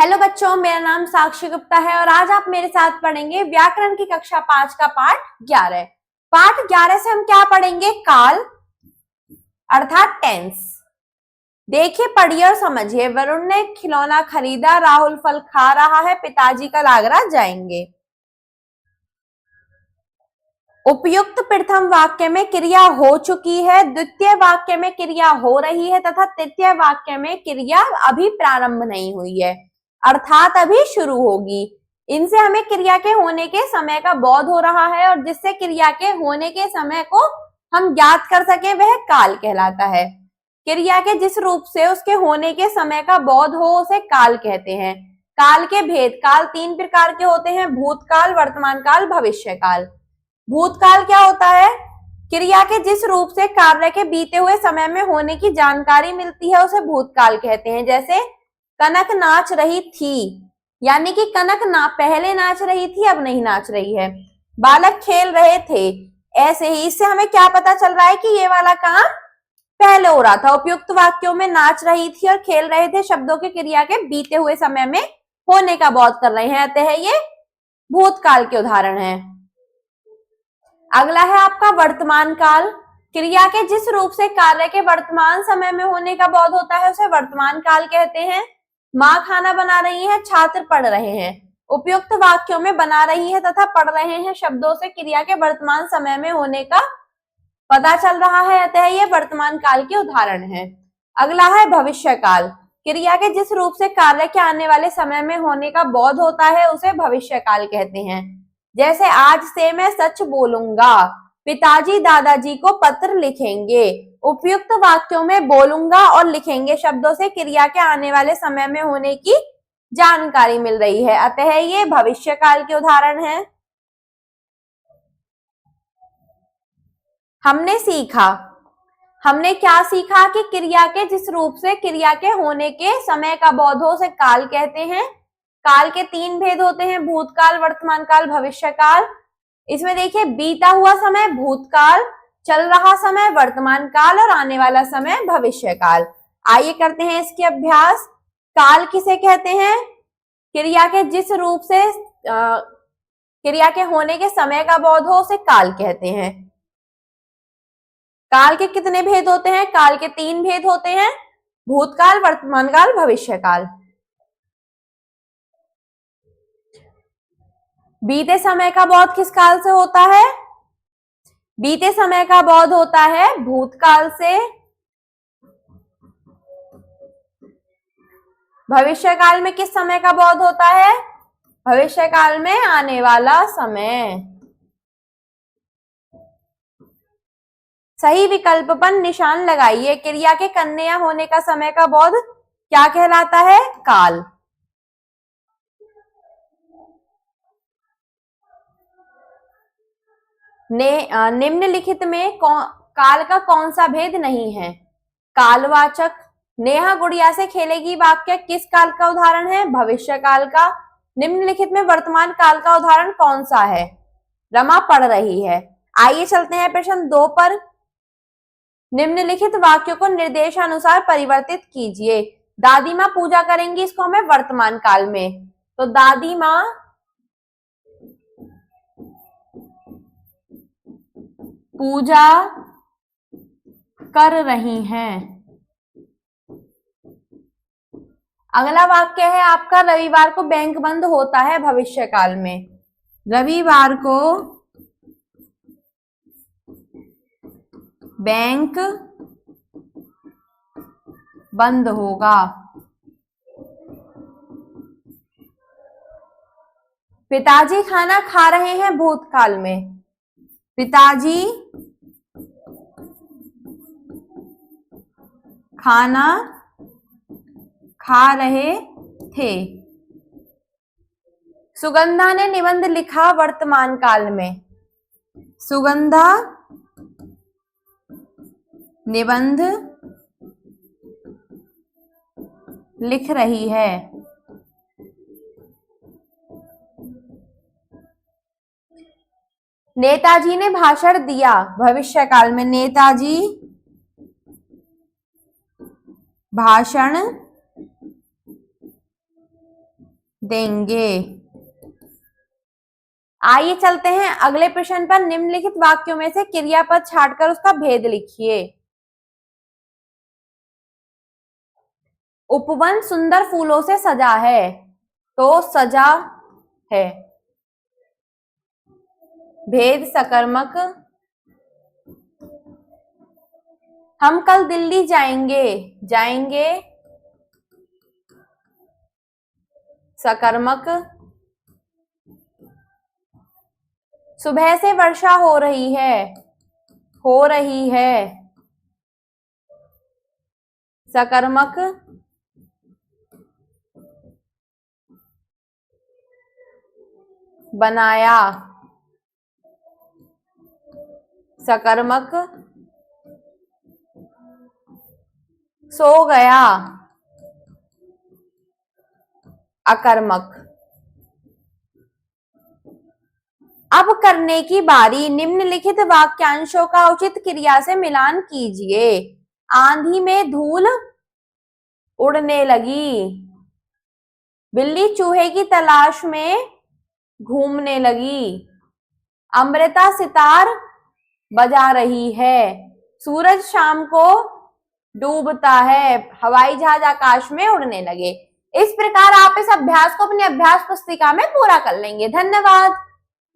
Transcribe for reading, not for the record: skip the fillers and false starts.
Hello बच्चों, मेरा नाम साक्षी गुप्ता है और आज आप मेरे साथ पढ़ेंगे व्याकरण की कक्षा 5 का पाठ 11। पाठ 11 से हम क्या पढ़ेंगे? काल अर्थात टेंस। देखिए, पढ़िए और समझिए। वरुण ने खिलौना खरीदा, राहुल फल खा रहा है, पिताजी कल आगरा जाएंगे। उपयुक्त प्रथम वाक्य में क्रिया हो चुकी है, द्वितीय वाक्य में क्रिया हो रही है तथा तृतीय वाक्य में क्रिया अभी प्रारंभ नहीं हुई है, अर्थात अभी शुरू होगी। इनसे हमें क्रिया के होने के समय का बोध हो रहा है और जिससे क्रिया के होने के समय को हम ज्ञात कर सके वह काल कहलाता है। क्रिया के जिस रूप से उसके होने के समय का बोध हो उसे काल कहते हैं। काल के भेद। काल 3 प्रकार के होते हैं: भूतकाल, वर्तमान काल, भविष्य काल। भूतकाल क्या होता है? क्रिया के जिस रूप से कार्य के बीते हुए समय में होने की जानकारी मिलती है उसे भूतकाल कहते हैं। जैसे कनक नाच रही थी, यानी कि कनक पहले नाच रही थी, अब नहीं नाच रही है। बालक खेल रहे थे, ऐसे ही इससे हमें क्या पता चल रहा है कि ये वाला काम पहले हो रहा था। उपयुक्त वाक्यों में नाच रही थी और खेल रहे थे शब्दों के क्रिया के बीते हुए समय में होने का बोध कर रहे हैं, अतः ये भूतकाल के उदाहरण है। अगला है आपका वर्तमान काल। क्रिया के जिस रूप से कार्य के वर्तमान समय में होने का बोध होता है उसे वर्तमान काल कहते हैं। माँ खाना बना रही है, छात्र पढ़ रहे हैं। उपयुक्त वाक्यों में बना रही है तथा पढ़ रहे हैं शब्दों से क्रिया के वर्तमान समय में होने का पता चल रहा है, अतः ये वर्तमान काल के उदाहरण है। अगला है भविष्य काल। क्रिया के जिस रूप से कार्य के आने वाले समय में होने का बोध होता है उसे भविष्य काल कहते हैं। जैसे आज से मैं सच बोलूंगा, पिताजी दादाजी को पत्र लिखेंगे। उपयुक्त वाक्यों में बोलूंगा और लिखेंगे शब्दों से क्रिया के आने वाले समय में होने की जानकारी मिल रही है, अतः ये भविष्य काल के उदाहरण है। हमने क्या सीखा कि क्रिया के जिस रूप से क्रिया के होने के समय का बोध हो उसे काल कहते हैं। काल के 3 भेद होते हैं: भूतकाल, वर्तमान काल, भविष्य काल। इसमें देखिए, बीता हुआ समय भूतकाल, चल रहा समय वर्तमान काल और आने वाला समय भविष्य काल। आइए करते हैं इसके अभ्यास। काल किसे कहते हैं? क्रिया के जिस रूप से क्रिया के होने के समय का बोध हो उसे काल कहते हैं। काल के कितने भेद होते हैं? काल के 3 भेद होते हैं: भूतकाल, वर्तमान काल, भविष्य काल। बीते समय का बोध किस काल से होता है? बीते समय का बोध होता है भूतकाल से। भविष्य काल में किस समय का बोध होता है? भविष्य काल में आने वाला समय। सही विकल्प पर निशान लगाइए। क्रिया के करने या होने का समय का बोध क्या कहलाता है? काल। निम्नलिखित में काल का कौन सा भेद नहीं है? कालवाचक। नेहा गुड़िया से खेलेगी वाक्य किस काल का उदाहरण है? भविष्य काल का। निम्नलिखित में वर्तमान काल का उदाहरण कौन सा है? रमा पढ़ रही है। आइए चलते हैं प्रश्न 2 पर। निम्नलिखित वाक्यों को निर्देशानुसार परिवर्तित कीजिए। दादी माँ पूजा करेंगी, इसको हमें वर्तमान काल में, तो दादी माँ पूजा कर रही हैं। अगला वाक्य है आपका, रविवार को बैंक बंद होता है, भविष्य काल में। रविवार को बैंक बंद होगा। पिताजी खाना खा रहे हैं, भूतकाल में। पिताजी खाना खा रहे थे। सुगंधा ने निबंध लिखा, वर्तमान काल में। सुगंधा निबंध लिख रही है। नेताजी ने भाषण दिया, भविष्य काल में। नेताजी भाषण देंगे। आइए चलते हैं अगले प्रश्न पर। निम्नलिखित वाक्यों में से क्रियापद छांटकर उसका भेद लिखिए। उपवन सुंदर फूलों से सजा है, तो सजा है। भेद सकर्मक। हम कल दिल्ली जाएंगे, जाएंगे सकर्मक। सुबह से वर्षा हो रही है, हो रही है सकर्मक। बनाया सकर्मक। सो गया अकर्मक। अब करने की बारी। निम्नलिखित वाक्यांशों का उचित क्रिया से मिलान कीजिए। आंधी में धूल उड़ने लगी, बिल्ली चूहे की तलाश में घूमने लगी, अमृता सितार बजा रही है, सूरज शाम को डूबता है, हवाई जहाज आकाश में उड़ने लगे। इस प्रकार आप इस अभ्यास को अपनी अभ्यास पुस्तिका में पूरा कर लेंगे। धन्यवाद।